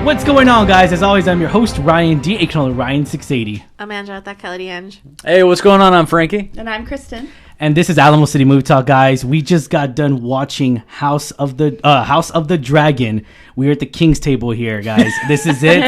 What's going on, guys? As always, I'm your host, Ryan D. aka Ryan680. I'm Angela, Kelly Ange. Hey, what's going on? I'm Frankie. And I'm Kristen. And this is Alamo City Movie Talk, guys. We just got done watching House of the Dragon. We're at the King's table here, guys. This is it.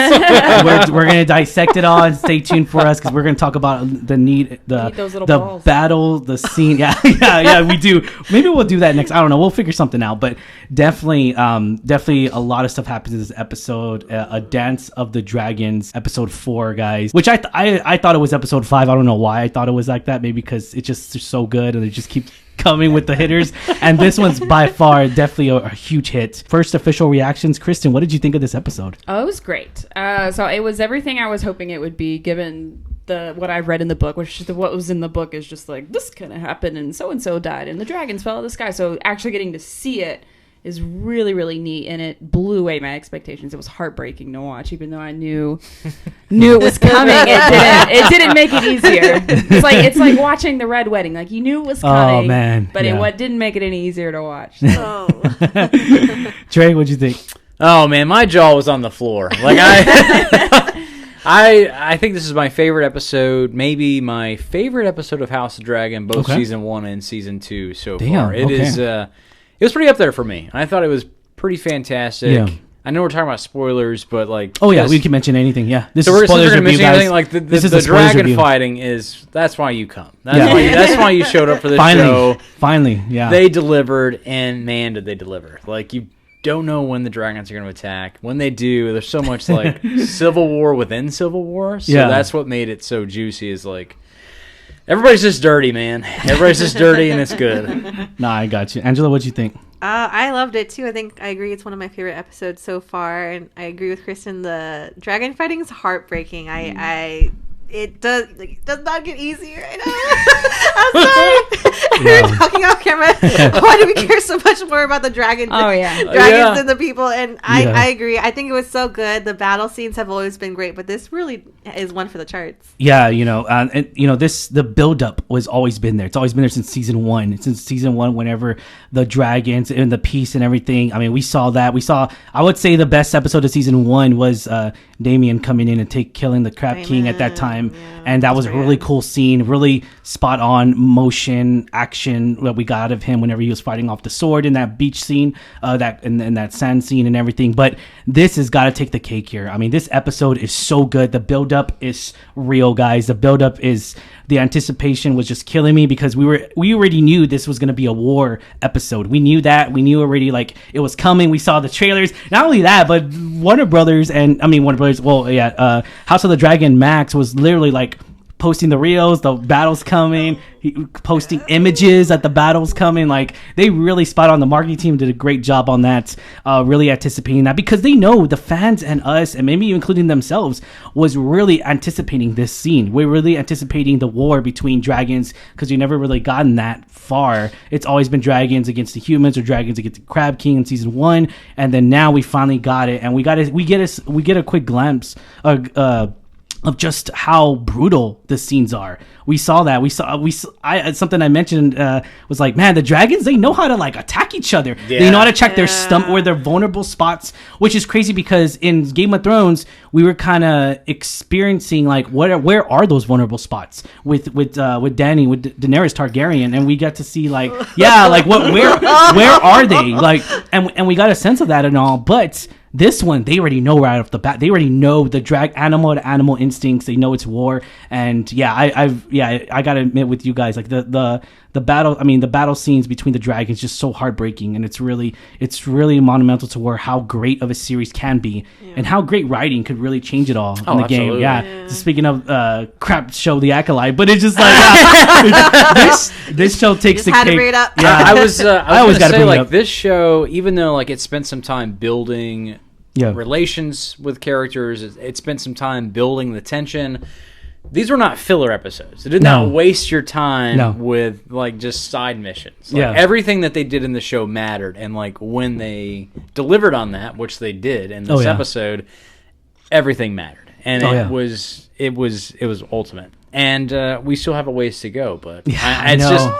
we're gonna dissect it all, and stay tuned for us because we're gonna talk about the battle, the scene. Yeah, we do. Maybe we'll do that next. I don't know. We'll figure something out. But definitely a lot of stuff happens in this episode. A Dance of the Dragons, episode 4, guys. Which I thought it was episode 5. I don't know why I thought it was like that. Maybe because it's just so good and they just keep coming with the hitters, and this one's by far definitely a huge hit. First official reactions. Kristen, what did you think of this episode? Oh, it was great. So it was everything I was hoping it would be, given what I read in the book, which is what was in the book is just like, this kind of happened and so died and the dragons fell out of the sky. So actually getting to see it is really, really neat, and it blew away my expectations. It was heartbreaking to watch, even though I knew it was coming. It didn't make it easier. It's like watching the Red Wedding. Like, you knew it was coming, oh, man. But it didn't make it any easier to watch. Oh. Trey, what'd you think? Oh man, my jaw was on the floor. Like I think this is my favorite episode, maybe my favorite episode of House of Dragon, both season 1 and season 2 so far. It was pretty up there for me. I thought it was pretty fantastic. Yeah. I know we're talking about spoilers, but like... Oh, yeah, we can mention anything, yeah. This is spoilers review, guys. Like the dragon review. Fighting is... That's why you come. That's why you showed up for this show. Finally, yeah. They delivered, and man, did they deliver. Like, you don't know when the dragons are going to attack. When they do, there's so much, like, Civil War within Civil War. So that's what made it so juicy, is like... Everybody's just dirty, man. Everybody's just dirty, and it's good. Nah, I got you. Angela, what'd you think? I loved it, too. I agree it's one of my favorite episodes so far, and I agree with Kristen. The dragon fighting is heartbreaking. It does not get easier. I'm sorry. We were talking off camera. Why do we care so much more about the dragons than the people? And I agree. I think it was so good. The battle scenes have always been great, but this really is one for the charts. Yeah, the build up was always been there. It's always been there since season 1. Since season 1, whenever the dragons and the peace and everything. I mean, we saw that. I would say the best episode of season 1 was Damien coming in and killing the Crab King at that time. And that was a really cool scene, really spot on motion action that we got out of him whenever he was fighting off the sword in that beach scene, that sand scene and everything. But this has got to take the cake here. I mean, this episode is so good. The build up is real, guys. The build up is, the anticipation was just killing me, because we already knew this was going to be a war episode. We knew that. We knew already, like, it was coming. We saw the trailers. Not only that, but House of the Dragon Max was literally like posting the reels, the battle's coming, posting images that the battle's coming. Like, they really spot on. The marketing team did a great job on that, really anticipating that, because they know the fans and us, and maybe including themselves, was really anticipating this scene. We're really anticipating the war between dragons, because we never really gotten that far. It's always been dragons against the humans or dragons against the Crab King in season 1, and then now we finally got it, and we get a quick glimpse of just how brutal the scenes are. We saw that. Something I mentioned was like, man, the dragons, they know how to like attack each other. Yeah. They know how to check their stomach, where their vulnerable spots, which is crazy, because in Game of Thrones, we were kind of experiencing like, where are those vulnerable spots with Dany, with Daenerys Targaryen, and we got to see like, where are they? Like, and we got a sense of that and all, but this one, they already know right off the bat. They already know the animal to animal instincts. They know it's war, and I gotta admit with you guys, like the battle. I mean, the battle scenes between the dragons just so heartbreaking, and it's really monumental to how great of a series can be, and how great writing could really change it all in the game. Yeah. Speaking of crap show, The Acolyte, but it's just like this show takes the cake. Yeah, I was always gotta say, like, this show, even though like it spent some time building relations with characters, it spent some time building the tension. These were not filler episodes. It did not waste your time with like just side missions. Like, everything that they did in the show mattered, and like when they delivered on that, which they did in this episode, everything mattered, and it was ultimate. And we still have a ways to go, but it's just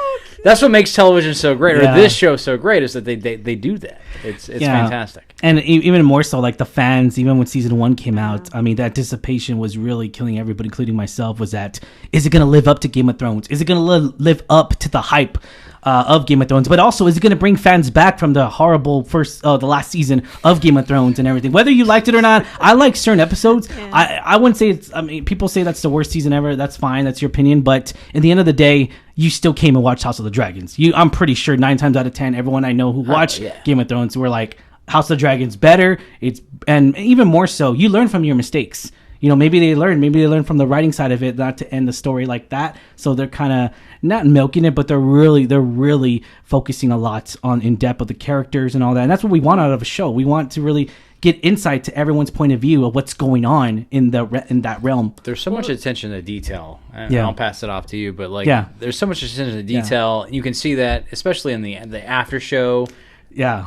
That's what makes television so great, or this show so great, is that they do that. It's fantastic. And even more so, like the fans, even when season 1 came out, I mean, that anticipation was really killing everybody, including myself. Was that, is it going to live up to Game of Thrones? Is it going to live up to the hype of Game of Thrones? But also, is it going to bring fans back from the horrible the last season of Game of Thrones and everything? Whether you liked it or not, I like certain episodes. Yeah. I wouldn't say it's, I mean, people say that's the worst season ever. That's fine. That's your opinion. But at the end of the day, you still came and watched House of the Dragons. I'm pretty sure 9 times out of 10, everyone I know who watched Game of Thrones were like, House of the Dragons better. And even more so, you learn from your mistakes. You know, maybe they learn from the writing side of it, not to end the story like that. So they're kind of not milking it, but they're really focusing a lot on in depth of the characters and all that. And that's what we want out of a show. We want to really get insight to everyone's point of view of what's going on in that realm. There's so much attention to detail. I'll pass it off to you, but there's so much attention to detail. You can see that, especially in the after show.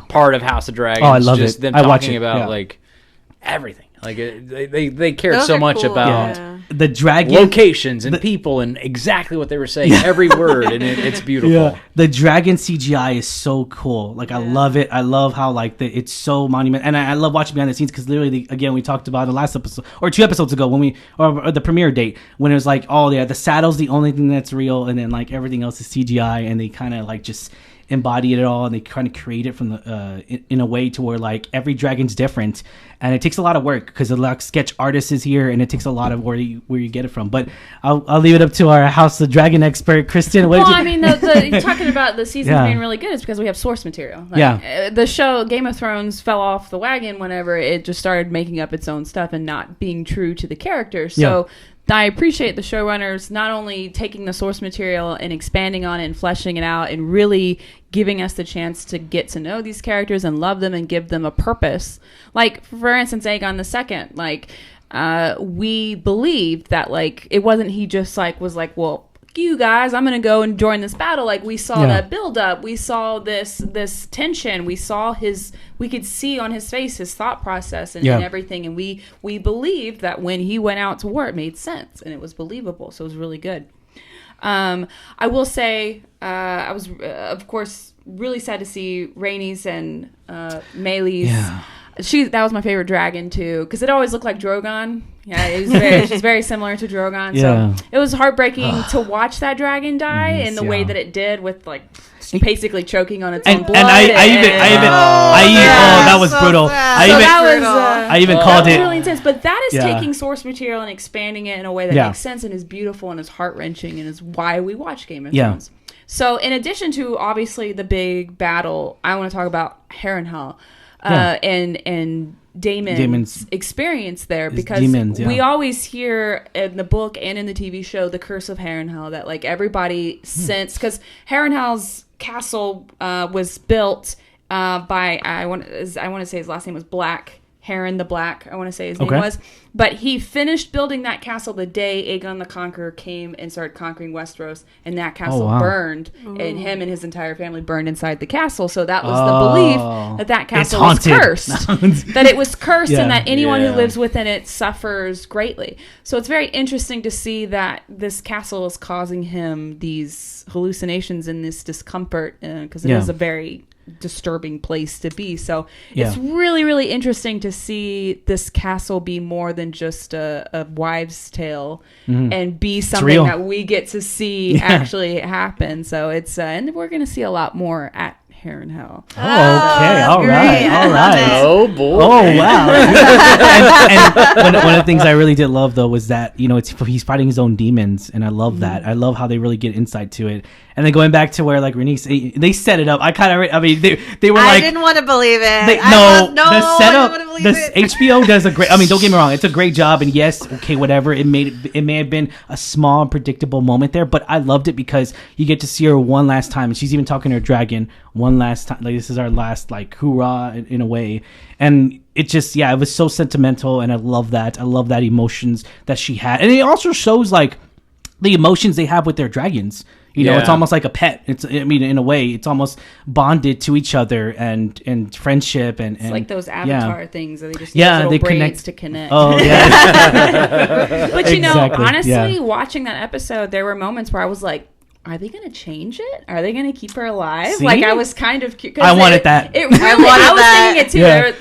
Part of House of Dragons. Oh, I love just it. Them I talking watch it. about like everything. Like they cared so much cool. about the dragon locations and people and exactly what they were saying, every word, and it's beautiful. Yeah. The dragon CGI is so cool. Like I love it. I love how it's so monumental, and I love watching behind the scenes because literally, again, we talked about the last episode or 2 episodes ago when or the premiere date when it was like, the saddle's the only thing that's real, and then like everything else is CGI, and they kind of like just embody it all, and they kind of create it from the in a way to where like every dragon's different, and it takes a lot of work because the like sketch artist is here, and it takes a lot of where you get it from. But I'll leave it up to our House of the Dragon expert, Kristen. I mean, talking about the season being really good is because we have source material. Like, the show Game of Thrones fell off the wagon whenever it just started making up its own stuff and not being true to the characters. So I appreciate the showrunners not only taking the source material and expanding on it and fleshing it out and really giving us the chance to get to know these characters and love them and give them a purpose. Like, for instance, Aegon II, like, we believed that, like, it wasn't he just, like, was like, well, you guys, I'm gonna go and join this battle. Like, we saw that build up, we saw this tension, we could see on his face his thought process and everything, and we believed that when he went out to war it made sense and it was believable, so it was really good. I will say I was of course really sad to see Rhaenys and Meleys. That was my favorite dragon too, because it always looked like Drogon. She's very similar to Drogon. So it was heartbreaking to watch that dragon die in the way that it did, with like basically choking on its own blood. And that was brutal. I even called it really intense. But that is taking source material and expanding it in a way that makes sense and is beautiful and is heart wrenching and is why we watch Game of Thrones. So in addition to obviously the big battle, I want to talk about Harrenhal. And Daemon's experience there, because we always hear in the book and in the TV show the Curse of Harrenhal, that like everybody sensed, because Harrenhal's castle was built by I want to say his last name was Black. Harren the Black, I want to say his name was. But he finished building that castle the day Aegon the Conqueror came and started conquering Westeros, and that castle burned, and him and his entire family burned inside the castle. So that was the belief that castle was cursed. That it was cursed and that anyone who lives within it suffers greatly. So it's very interesting to see that this castle is causing him these hallucinations and this discomfort, because it is a very disturbing place to be. So it's really, really interesting to see this castle be more than just a wives' tale and be something that we get to see actually happen. So it's and we're going to see a lot more at Harrenhal. Okay, all right. Oh boy! Oh wow! and one of the things I really did love though was that he's fighting his own demons, and I love that. I love how they really get insight to it. And then going back to where like Rhaenys, they set it up. They were like, I didn't want to believe it. The setup. HBO does a great. I mean, don't get me wrong, it's a great job. And yes, okay, whatever. It may have been a small, unpredictable moment there, but I loved it because you get to see her one last time, and she's even talking to her dragon one last time. Like, this is our last like hoorah in a way. And it just it was so sentimental, and I love that. I love that emotions that she had, and it also shows like the emotions they have with their dragons. It's almost like a pet. In a way, it's almost bonded to each other and friendship and it's like those Avatar things that they just use little braids to connect. Oh yeah. But honestly, watching that episode, there were moments where I was like, are they going to change it? Are they going to keep her alive? See? Like I was kind of I wanted that. I was thinking it too. Yeah.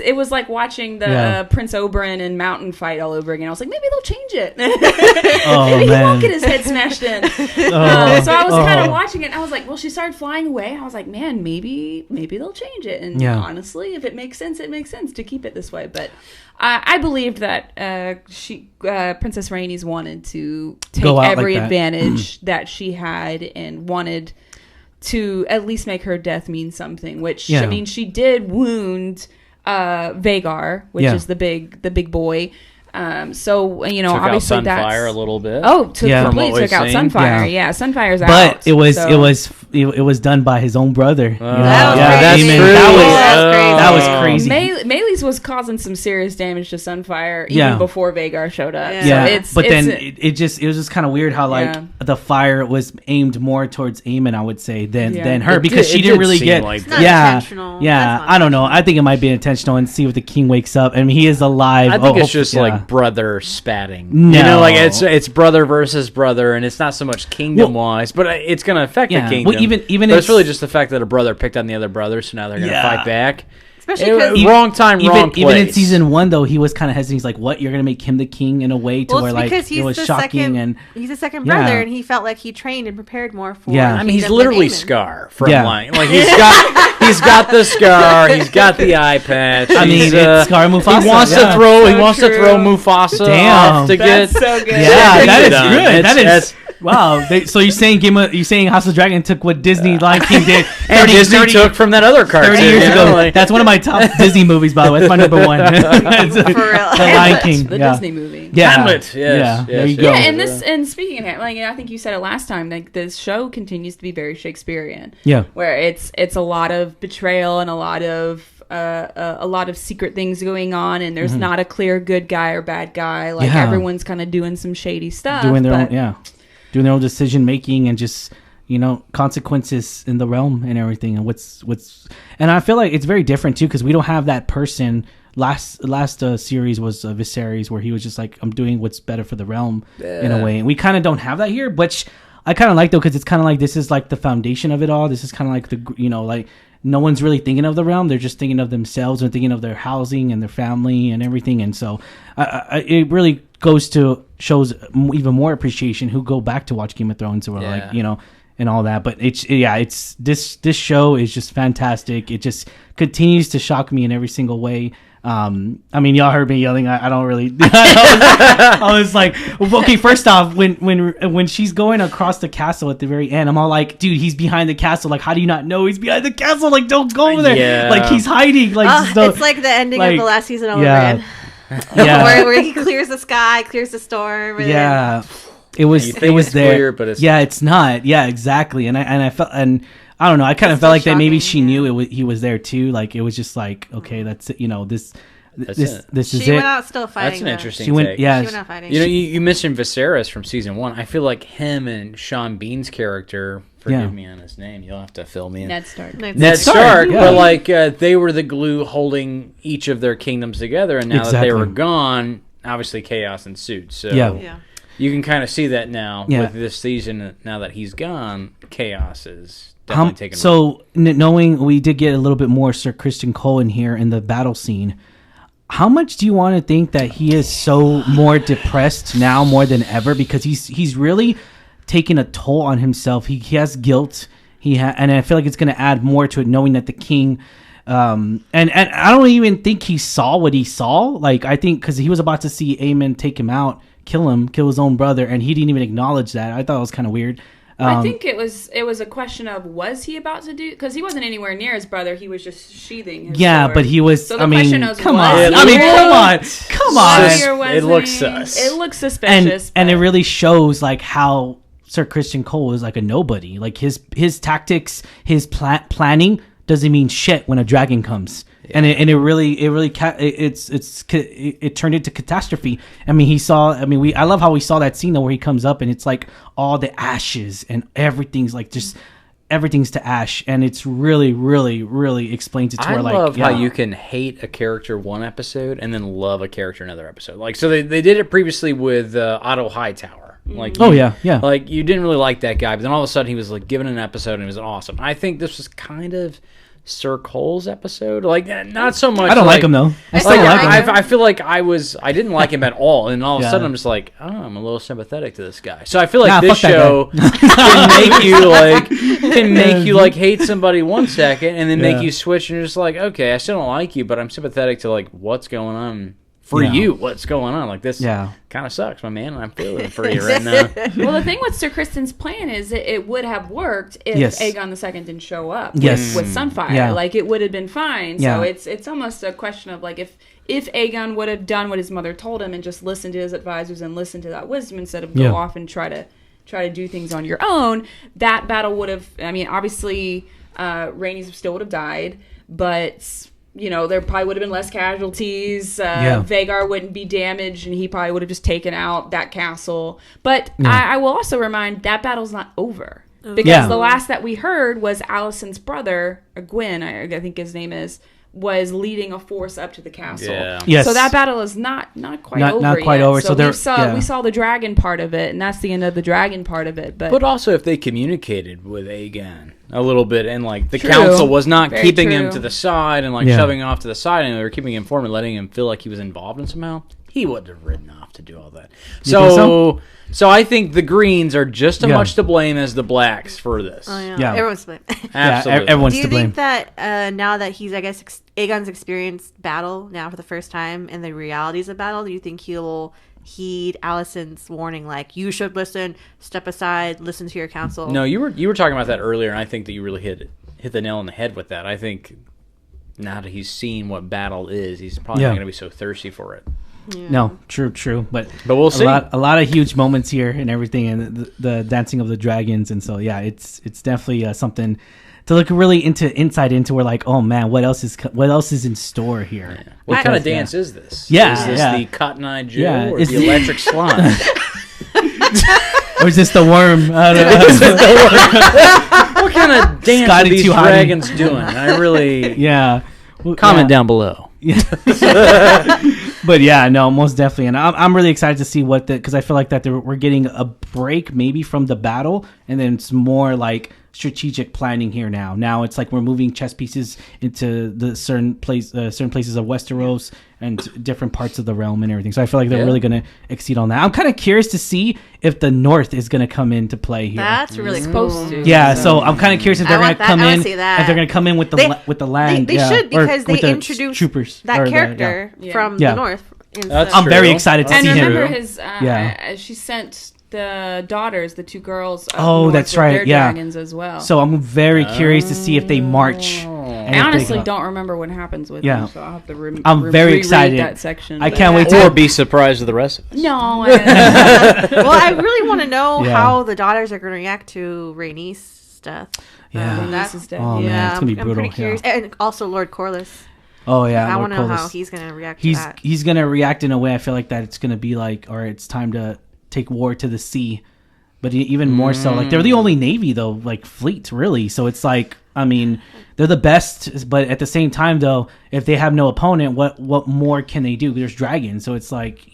It was like watching the Prince Oberyn and Mountain fight all over again. I was like, maybe they'll change it. Maybe he won't get his head smashed in. So I was kind of watching it. And I was like, well, she started flying away. I was like, man, maybe they'll change it. And honestly, if it makes sense, it makes sense to keep it this way. But I believed that Princess Rhaenys wanted to take every advantage that she had and wanted to at least make her death mean something. Which I mean, she did wound Vhagar, which is the big boy. So you know, took obviously out Sunfire a little bit. Oh, completely took out Sunfire. Yeah, Sunfire's out. But it was done by his own brother. That's true. That was crazy. Meleys was causing some serious damage to Sunfire even before Vhagar showed up. Yeah, so it was just kind of weird how like the fire was aimed more towards Aemon, I would say, than her, because she didn't really get. It's not intentional. I don't know. I think it might be intentional, and see if the king wakes up. I mean, he is alive. I think it's just like brother spatting. No. You know, like it's brother versus brother, and it's not so much kingdom wise, but it's going to affect the kingdom. Well, even but it's really just the fact that a brother picked on the other brother, so now they're going to fight back. Especially because wrong time, wrong place. Even in season 1, though, he was kind of hesitant. He's like, "What? You're going to make him the king in a way to where like it was shocking." He's the second brother, and he felt like he trained and prepared more for. I mean, he's literally Scar from like he's got the scar, he's got the eye patch. I mean, it's Scar Mufasa. He wants to throw Mufasa off to get. So good. Yeah, that is good. That is. Wow, so you're saying House of the Dragon took what Disney Lion King did, and Disney took from that other cartoon 30 years ago. That's one of my top Disney movies, by the way. That's my number one. For real, the Lion King, the Disney movie. Hamlet. Yes, there you go. Yeah, and speaking of Hamlet, I think you said it last time. Like this show continues to be very Shakespearean. Yeah, where it's a lot of betrayal and a lot of secret things going on, and there's not a clear good guy or bad guy. Like everyone's kind of doing some shady stuff, doing their own decision making, and just consequences in the realm and everything, and what's and I feel like it's very different too, because we don't have that person. Last series was Viserys, where he was just like, I'm doing what's better for the realm in a way, and we kind of don't have that here, which I kind of like though, because it's kind of like this is like the foundation of it all. This is kind of like the like no one's really thinking of the realm; they're just thinking of themselves and thinking of their housing and their family and everything, and so it really shows even more appreciation who go back to watch Game of Thrones or like and all that. But it's this show is just fantastic. It just continues to shock me in every single way. I mean, y'all heard me yelling. I don't really. I was like, okay. First off, when she's going across the castle at the very end, I'm all like, dude, he's behind the castle. Like, how do you not know he's behind the castle? Like, don't go over there. Yeah. Like, he's hiding. Like, it's like the ending of the last season over again. where he clears the sky, clears the storm. And it was there, clear, but it's it's not. Yeah, exactly. And I felt, and I don't know. I kind of felt like that maybe she knew he was there too. Like it was just like, okay, that's it. This is it. She went out still fighting. That's an interesting. She went out fighting. You mentioned Viserys from season 1. I feel like him and Sean Bean's character. Forgive me on his name. You'll have to fill me in. Ned Stark. Ned Stark, but like they were the glue holding each of their kingdoms together, and now that they were gone, obviously chaos ensued. So you can kind of see that now with this season. Now that he's gone, chaos is definitely taken. So knowing we did get a little bit more Sir Criston Cole in here in the battle scene, how much do you want to think that he is so more depressed now more than ever, because he's really taking a toll on himself. He has guilt. And I feel like it's going to add more to it, knowing that the king, and I don't even think he saw what he saw. Like, I think because he was about to see Aemon take him out, kill his own brother, and he didn't even acknowledge that. I thought it was kind of weird. I think it was a question of, was he about to do, because he wasn't anywhere near his brother. He was just sheathing his sword. But he was. So the question is, come on. Come on. It looks sus. It looks suspicious, and it really shows like how Sir Criston Cole is like a nobody. Like his tactics, his planning doesn't mean shit when a dragon comes. Yeah. And it turned into catastrophe. I mean, I love how we saw that scene though, where he comes up and it's like all the ashes and everything's like just everything's to ash, and it's really, really, really explains it to where like. I love how you can hate a character one episode and then love a character another episode. Like, so they did it previously with Otto Hightower. Like, yeah. Like, you didn't really like that guy, but then all of a sudden he was like given an episode and it was awesome. I think this was kind of Sir Cole's episode. Like, not so much. I don't like him though. I still like him. I feel like I didn't like him at all, and all of a sudden I'm just like, oh, I'm a little sympathetic to this guy. So I feel like this show can make you hate somebody 1 second, and then make you switch, and you're just like, okay, I still don't like you, but I'm sympathetic to like what's going on for you. What's going on? Like, this kind of sucks, my man. I'm feeling for you right now. Well, the thing with Sir Kristen's plan is it would have worked if Aegon II didn't show up with Sunfire. Yeah. Like, it would have been fine. So it's almost a question of like if Aegon would have done what his mother told him and just listened to his advisors and listened to that wisdom instead of go off and try to do things on your own, that battle would have. I mean, obviously, Rhaenys still would have died, but there probably would have been less casualties. Vhagar wouldn't be damaged, and he probably would have just taken out that castle. But I will also remind that battle's not over. Because the last that we heard was Alicent's brother, Gwyn, I think his name is, was leading a force up to the castle. Yeah. Yes. So that battle is not quite over not quite yet. over. So we saw the dragon part of it, and that's the end of the dragon part of it. But also, if they communicated with Aegon a little bit, and like the council was not keeping him to the side and like shoving him off to the side, and they were keeping him informed and letting him feel like he was involved in somehow, he wouldn't have ridden off to do all that. So I think the Greens are just as much to blame as the Blacks for this. Oh, yeah. Everyone's to blame. Absolutely. Everyone's to blame. Do you think that now that he's, I guess, Aegon's experienced battle now for the first time and the realities of battle, do you think he'll heed Alicent's warning, like, you should listen, step aside, listen to your counsel? No, you were talking about that earlier, and I think that you really hit the nail on the head with that. I think now that he's seen what battle is, he's probably not going to be so thirsty for it. Yeah. No, true, but we'll see. A lot of huge moments here and everything, and the dancing of the dragons, and so it's definitely something to look really inside into. We're like, oh man, what else is in store here? Yeah. What kind of dance is this? Yeah, is this the Cotton Eye Joe or the electric slime? Or is this the worm? I don't know. What kind of dance are these dragons doing? I really comment down below. But no, most definitely, and I'm really excited to see because I feel like that we're getting a break maybe from the battle, and then it's more like strategic planning here now. Now it's like we're moving chess pieces into the certain places of Westeros and different parts of the realm and everything. So I feel like they're really going to exceed on that. I'm kind of curious to see if the North is going to come into play here. That's really supposed to. Yeah, so I'm kind of curious if they're going to come in. If they're going to come in with the land. They should, because they introduced troopers that character from the North. I'm very excited to see him. And remember his she sent the daughters, the two girls. That's right. Their dragons as well. So I'm very curious to see if they march. I honestly don't remember what happens with them, so I'll have to I'm very excited. That section. I can't wait to be surprised with the rest of us. No. Well, I really want to know how the daughters are going to react to Rhaenys' stuff. That's it's gonna be brutal. I'm pretty curious. And also Lord Corlys. Oh yeah, I want to know how he's going to react to that. He's going to react in a way I feel like that it's going to be like, all right, it's time to take war to the sea. But even more so, like, they're the only navy though, like fleet really. So it's like, I mean, they're the best, but at the same time though, if they have no opponent, what more can they do? There's dragons, so it's like,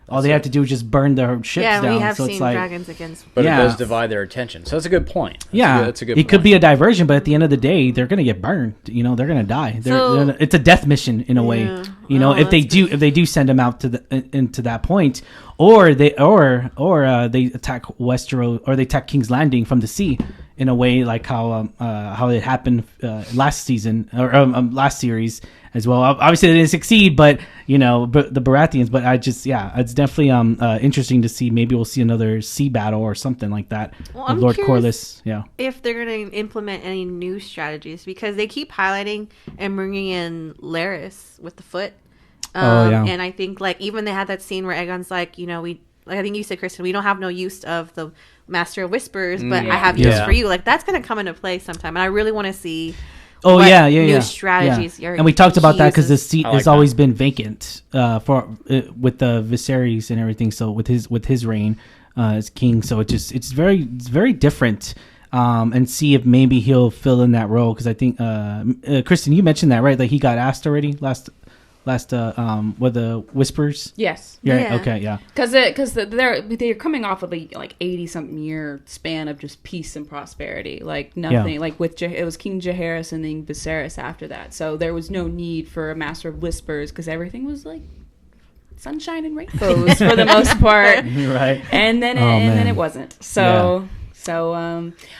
all they have to do is just burn their ships down. Yeah, we have so seen dragons against. But it does divide their attention, so that's a good point. That's a good point. It could be a diversion, but at the end of the day, they're gonna get burned. They're gonna die. It's a death mission in a way. If they do send them out into that point, or they attack Westeros, or they attack King's Landing from the sea in a way like how it happened last season or last series as well. Obviously, they didn't succeed, but the Baratheons. But it's definitely interesting to see. Maybe we'll see another sea battle or something like that with Lord Corlys. Yeah, if they're going to implement any new strategies, because they keep highlighting and bringing in Larys with the foot. And I think like even they had that scene where Aegon's like, I think you said, Kristen, we don't have no use of the Master of Whispers, but I have use for you. Like that's going to come into play sometime, and I really want to see. New strategies. And we talked about that because the seat has always been vacant with the Viserys and everything. So with his reign as king, so it's very different. And see if maybe he'll fill in that role, because I think Kristen, you mentioned that, right? Like he got asked already last with the Whispers? Yes. Yeah. Okay. Yeah. Because they're coming off of a 80-something year span of just peace and prosperity, like nothing. Yeah. Like it was King Jaehaerys and then Viserys after that, so there was no need for a Master of Whispers because everything was like sunshine and rainbows for the most part. Right. And then it wasn't. So. Yeah. So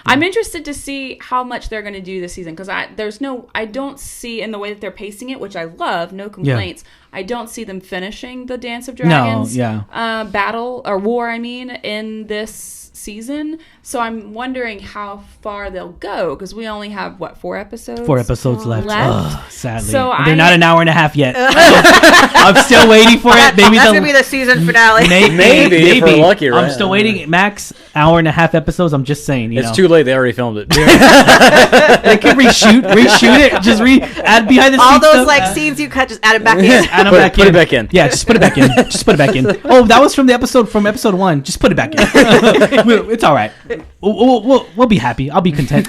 I'm interested to see how much they're going to do this season because I don't see in the way that they're pacing it, which I love, no complaints. Yeah. I don't see them finishing the Dance of Dragons battle or war. I mean, in this season. So I'm wondering how far they'll go because we only have 4 episodes? 4 episodes left. Sadly, so they're not an hour and a half yet. I'm still waiting for it. Maybe that's gonna be the season finale. Maybe if we're lucky, right? I'm still waiting. Max hour and a half episodes. I'm just saying. It's too late. They already filmed it. They could reshoot it. Just add behind the scenes. All those scenes you cut, just add them back in. Put it back in. Yeah, just put it back in. Just put it back in. Oh, that was from episode 1. Just put it back in. It's all right. We'll be happy. I'll be content.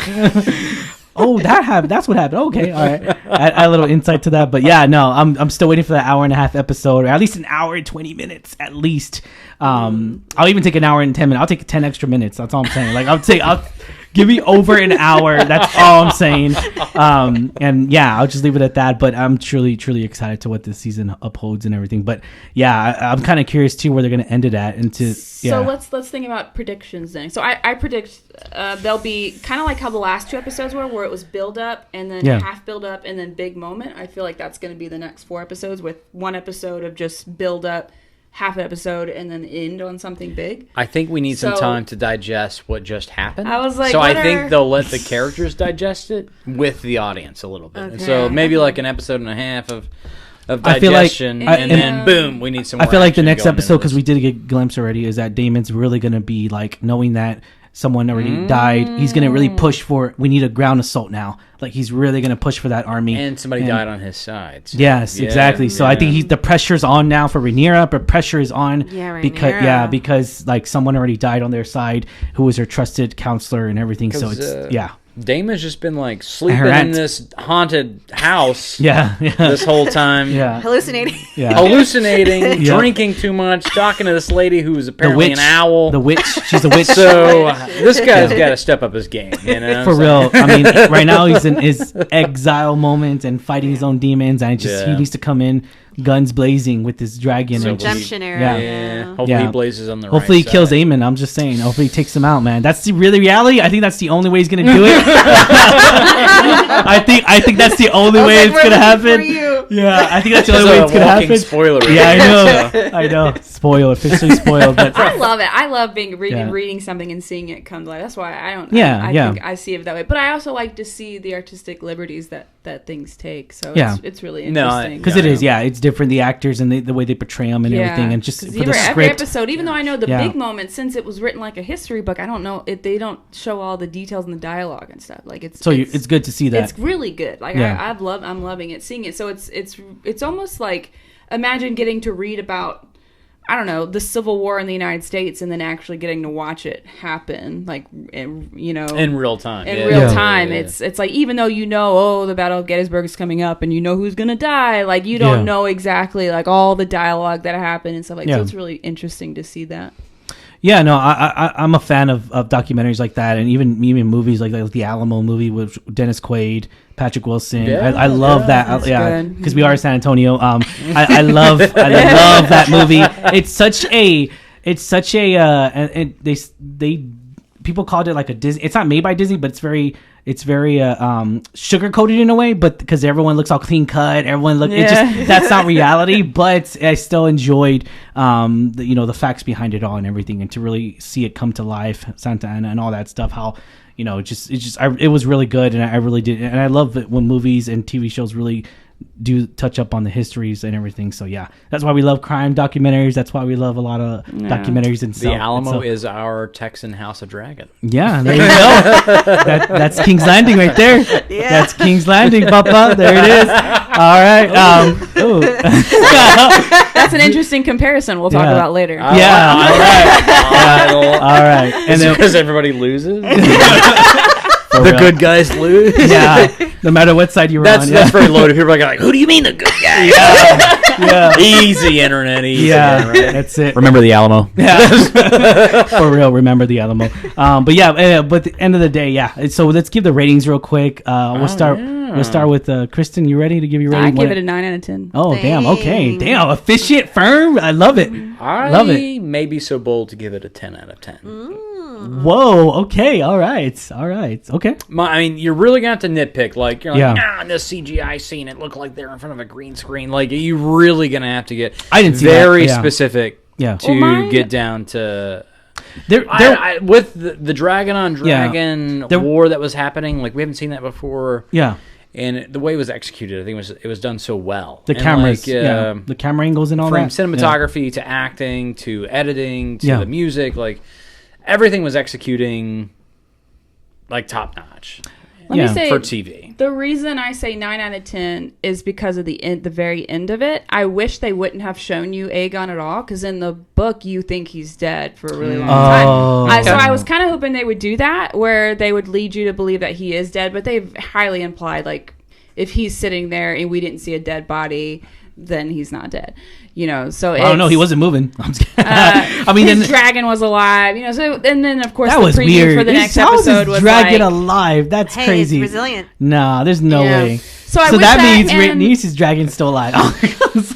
Oh, that's what happened. Okay, all right. Add a little insight to that, but yeah, no, I'm still waiting for that hour and a half episode, or at least an hour and 20 minutes, at least. I'll even take an hour and 10 minutes. I'll take 10 extra minutes. That's all I'm saying. I'll give me over an hour. That's all I'm saying. And yeah, I'll just leave it at that. But I'm truly, truly excited to what this season upholds and everything. But yeah, I'm kind of curious too where they're going to end it at. So let's think about predictions then. So I predict they'll be kind of like how the last 2 episodes were, where it was build up and then half build up and then big moment. I feel like that's going to be the next 4 episodes with 1 episode of just build up, half an episode, and then end on something big. I think we need some time to digest what just happened. I was like, so I think they'll let the characters digest it with the audience a little bit. Okay. So maybe like an episode and a half of digestion, and then boom, we need some more. I feel like the next episode, because we did get a glimpse already, is that Damon's really going to be like, knowing that someone already died, he's going to really push for, we need a ground assault now. Like, he's really going to push for that army. And somebody died on his side. So. Yes, exactly. So I think the pressure's on now for Rhaenyra, but pressure is on because like someone already died on their side who was her trusted counselor and everything. So it's Damon's just been like sleeping in this haunted house this whole time. Hallucinating, drinking too much, talking to this lady who's apparently an owl. The witch. She's a witch. So this guy's got to step up his game. You know, for real. I mean, right now he's in his exile moment and fighting his own demons, and he needs to come in guns blazing with this dragon. So redemption era. Yeah. Hopefully he blazes on the Hopefully he kills Aemon. I'm just saying. Hopefully he takes him out, man. That's the reality. I think that's the only way he's gonna do it. I think that's the only way it's gonna happen. Yeah, I think that's the only way it's gonna happen. Spoiler. Yeah, I know. Spoiled, officially spoiled. But I love it. I love reading something and seeing it come to life. That's why I don't. I think I see it that way. But I also like to see the artistic liberties that things take. So it's really interesting. Because it is. Yeah, it's different. The actors and the way they portray them and everything, and just for the script. Every episode, even though I know the big moments, since it was written like a history book, I don't know they don't show all the details in the dialogue and stuff. Like it's good to see that. It's really good. Like I'm loving it, seeing it. So it's almost like, imagine getting to read about, I don't know, the Civil War in the United States and then actually getting to watch it happen, like, in real time. It's like, even though the Battle of Gettysburg is coming up and who's gonna die, like, you don't know exactly like all the dialogue that happened and stuff like that. So it's really interesting to see that. Yeah, no, I'm a fan of documentaries like that, and even movies like the Alamo movie with Dennis Quaid, Patrick Wilson. I love that. Because we are in San Antonio. I love that movie. They people called it like a Disney. It's not made by Disney, but it's very sugar coated in a way. But because everyone looks all clean cut, that's not reality. But I still enjoyed the facts behind it all and everything, and to really see it come to life, Santa Ana and all that stuff. How it was really good, and I really did, and I love it when movies and TV shows really do touch up on the histories and everything. So that's why we love crime documentaries. That's why we love a lot of documentaries and stuff. The Alamo is our Texan House of Dragon. Yeah, there you go. That's King's Landing right there. Yeah. That's King's Landing, Papa. There it is. All right. That's an interesting comparison we'll talk about later. All right. And then because everybody loses. The good guys lose. Yeah, no matter what side you're on. That's very loaded. People are like, who do you mean the good guys? Yeah. Easy internet. Internet. That's it. Remember the Alamo. Yeah. For real, remember the Alamo. But at the end of the day, So let's give the ratings real quick. We'll start with Kristen. You ready to give your rating? I give it a 9 out of 10. Oh, damn. Okay. Damn. Efficient, firm. I love it. Love it. May be so bold to give it a 10 out of 10. Whoa. Okay. All right. Okay. I mean, you're really going to have to nitpick. Like, you're like, in this CGI scene, it looked like they're in front of a green screen. Like, you're really going to have to get very specific to get down to... with the dragon on dragon war that was happening, like, we haven't seen that before. Yeah. And the way it was executed, I think it was done so well. The cameras, the camera angles and all from that. From cinematography to acting to editing to the music, like everything was executing like top notch. Let me say, for TV. The reason I say 9 out of 10 is because of the very end of it. I wish they wouldn't have shown you Aegon at all, because in the book you think he's dead for a really long time. So I was kind of hoping they would do that, where they would lead you to believe that he is dead, but they've highly implied, like, if he's sitting there and we didn't see a dead body, then he's not dead. So I don't know. He wasn't moving. I mean, his dragon was alive. So and then of course that the was preview weird. for the next episode was dragon alive. That's crazy. It's resilient. Nah, there's no way. So that means Rhaenys' dragon's still alive.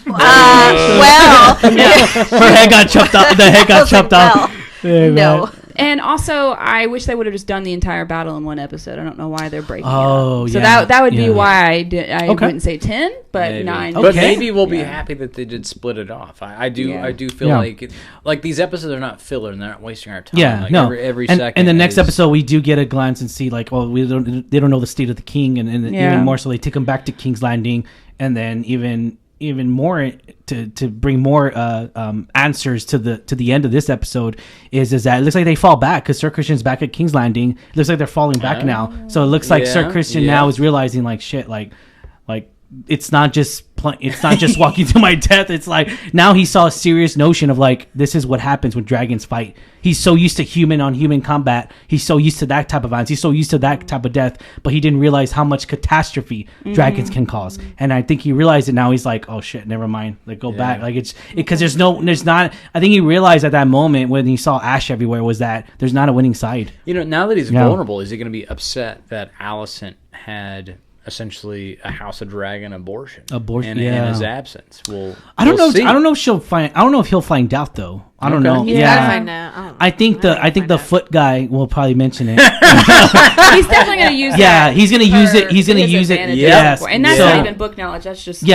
Well, her head got chopped off. The head got chopped off. No. And also, I wish they would have just done the entire battle in one episode. I don't know why they're breaking it up. So that would be why I wouldn't say 10, but maybe. 9. But maybe we'll be happy that they did split it off. I do feel like these episodes are not filler and they're not wasting our time. Yeah, every second. And the next episode, we do get a glance and see like, they don't know the state of the king, and even more so, they take him back to King's Landing, and then even more to bring more answers to the end of this episode is that it looks like they fall back because Sir Christian's back at King's Landing. It looks like they're falling back now. So it looks like Sir Christian now is realizing like shit, like it's not just walking to my death. It's like now he saw a serious notion of like, this is what happens when dragons fight. He's so used to human on human combat. He's so used to that type of violence. He's so used to that type of death, but he didn't realize how much catastrophe dragons can cause. And I think he realized it now. He's like, oh shit, never mind. Like go back. Like because there's not. I think he realized at that moment when he saw ash everywhere was that there's not a winning side. Now that he's vulnerable, is he going to be upset that Alicent had essentially a House of Dragon abortion in his absence? I don't know. See. I don't know if she'll find. I don't know if he'll find out though. I don't know. Yeah, find out. I think the foot guy will probably mention it. He's definitely going to use. Yeah, he's going to use it. He's going to use it. Yes, and that's not even book knowledge. That's just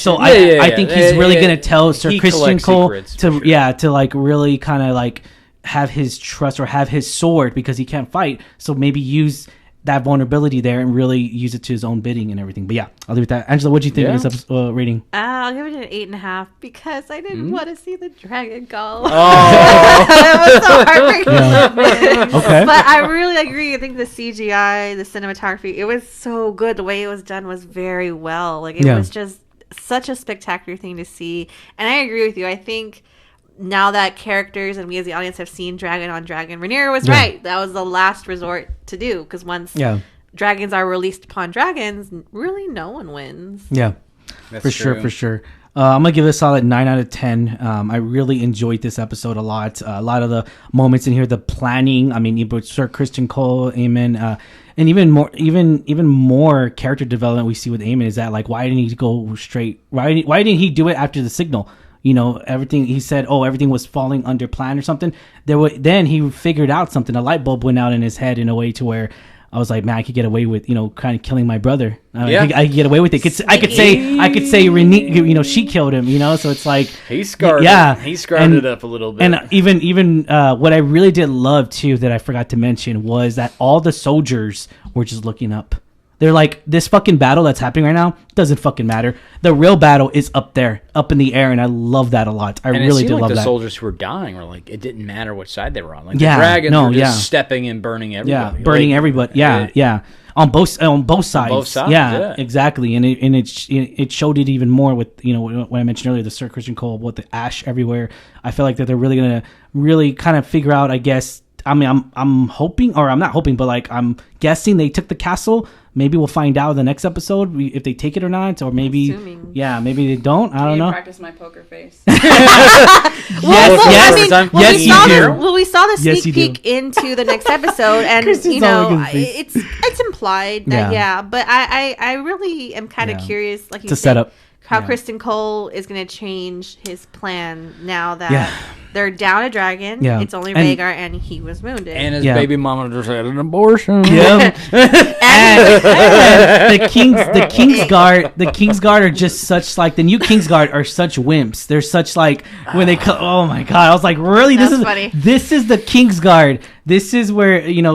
So I think he's really going to tell Sir Christian Cole to like really kind of like have his trust or have his sword because he can't fight. So maybe use that vulnerability there and really use it to his own bidding and everything. But I'll leave it at that. Angela, what do you think of this episode, rating? I'll give it an 8.5 because I didn't want to see the dragon go. Oh, it was so heartbreaking. Okay, but I really agree. I think the CGI, the cinematography, it was so good. The way it was done was very well. Like it was just such a spectacular thing to see. And I agree with you. I think now that characters and we as the audience have seen dragon on dragon, Rhaenyra was right. That was the last resort to do because once dragons are released upon dragons, really no one wins. Yeah, that's for sure. I'm gonna give this a solid 9 out of 10. I really enjoyed this episode a lot. A lot of the moments in here, the planning. I mean, Sir Christian Cole, Aemon, and even more character development we see with Aemon is that like, why didn't he go straight? Why didn't he do it after the signal? Everything he said, everything was falling under plan or something. Then he figured out something. A light bulb went out in his head in a way to where I was like, man, I could get away with, kind of killing my brother. I could get away with it. I could say, Renee, she killed him, So it's like he scarred. He scarred it up a little bit. And even what I really did love too that I forgot to mention was that all the soldiers were just looking up. They're like, this fucking battle that's happening right now doesn't fucking matter. The real battle is up there, up in the air, and I love that a lot. I really do love that. The soldiers who were dying were like, it didn't matter which side they were on. Like the dragons were just stepping and burning everybody. Yeah, burning everybody. Yeah. On both sides. On both sides. Yeah, exactly. And it showed it even more with what I mentioned earlier, the Sir Christian Cole with the ash everywhere. I feel like that they're really gonna kind of figure out, I guess, I'm hoping, or I'm not hoping, but like I'm guessing they took the castle. Maybe we'll find out in the next episode if they take it or not, or maybe maybe they don't. I don't know. Practice my poker face. We saw the sneak peek into the next episode, and it's implied that but I really am kind of curious, like you said, how Kristen Cole is going to change his plan now that they're down a dragon. Yeah. It's only Rhaegar, and he was wounded. And his baby mama just had an abortion. Yeah. and the Kingsguard are just such like the new Kingsguard are such wimps. They're such like when they come. Oh my god! I was like, really? This is funny. This is the Kingsguard. This is where decades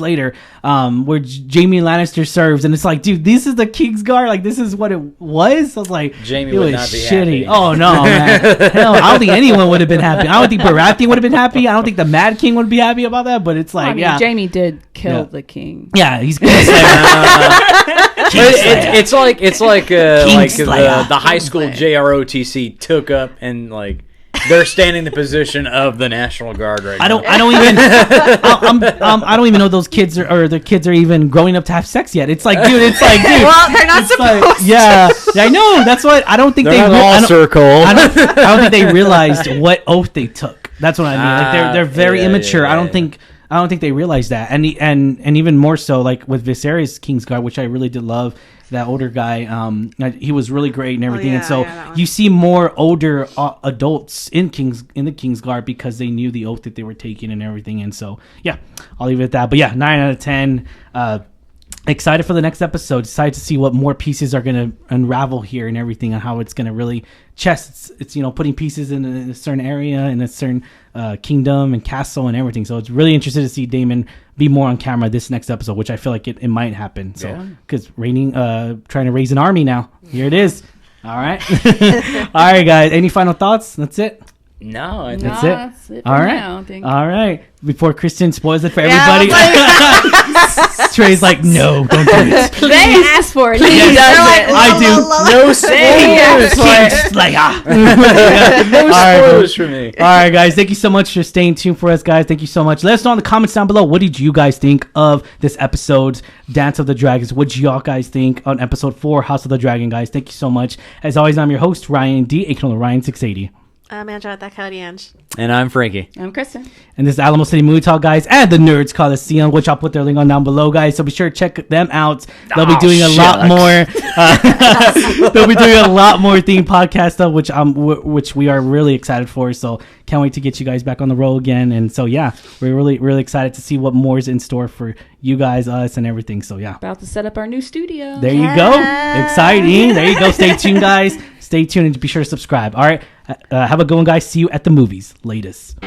later, where Jaime Lannister serves, and it's like, dude, this is the Kingsguard. Like, this is what it was. I was like, Jaime would not be shitty. Happy. Oh no, man. Hell, I don't think anyone would have been happy. I don't think Baratheon would have been happy. I don't think the Mad King would be happy about that. But it's like, Jaime did kill the king. Yeah, he's. It's like the high school JROTC took up and like. They're standing the position of the National Guard right now. I don't even know those kids are the kids are even growing up to have sex yet. It's like, dude. Well, they're not supposed. Yeah, I know. That's what I don't think they're all circle. I don't think they realized what oath they took. That's what I mean. Like they're very immature. I don't think they realized that. And even more so, like with Viserys Kingsguard, which I really did love. That older guy, he was really great and everything, and so you see more older adults in the Kingsguard because they knew the oath that they were taking and everything, and so I'll leave it at that. But 9 out of 10. Excited for the next episode. Excited to see what more pieces are going to unravel here and everything, and how it's going to really chess. It's putting pieces in a certain area, in a certain kingdom and castle and everything. So it's really interested to see Daemon be more on camera this next episode, which I feel like it might happen. So because trying to raise an army now. Here it is. All right. All right, guys. Any final thoughts? That's it. No, that's it. All right. Now, all right. Before Kristen spoils it for everybody, Trey's like, no, don't do it. They asked for it. He does it. I do. No spoilers. No spoilers for me. All right, guys. Thank you so much for staying tuned for us, guys. Thank you so much. Let us know in the comments down below. What did you guys think of this episode, Dance of the Dragons? What did y'all guys think on episode 4, House of the Dragon, guys? Thank you so much. As always, I'm your host, Ryan D. aka Ryan680. I'm Angela, that Cody Ange. And I'm Frankie. I'm Kristen. And this is Alamo City Movie Talk, guys, and the Nerds Coliseum, which I'll put their link on down below, guys. So be sure to check them out. They'll be doing a lot more. They'll be doing a lot more theme podcast stuff, which we are really excited for. So can't wait to get you guys back on the road again. And so we're really really excited to see what more is in store for you guys, us, and everything. So about to set up our new studio. There you go. Exciting. There you go. Stay tuned, guys. Stay tuned and be sure to subscribe. All right. Have a good one, guys. See you at the movies. Latest.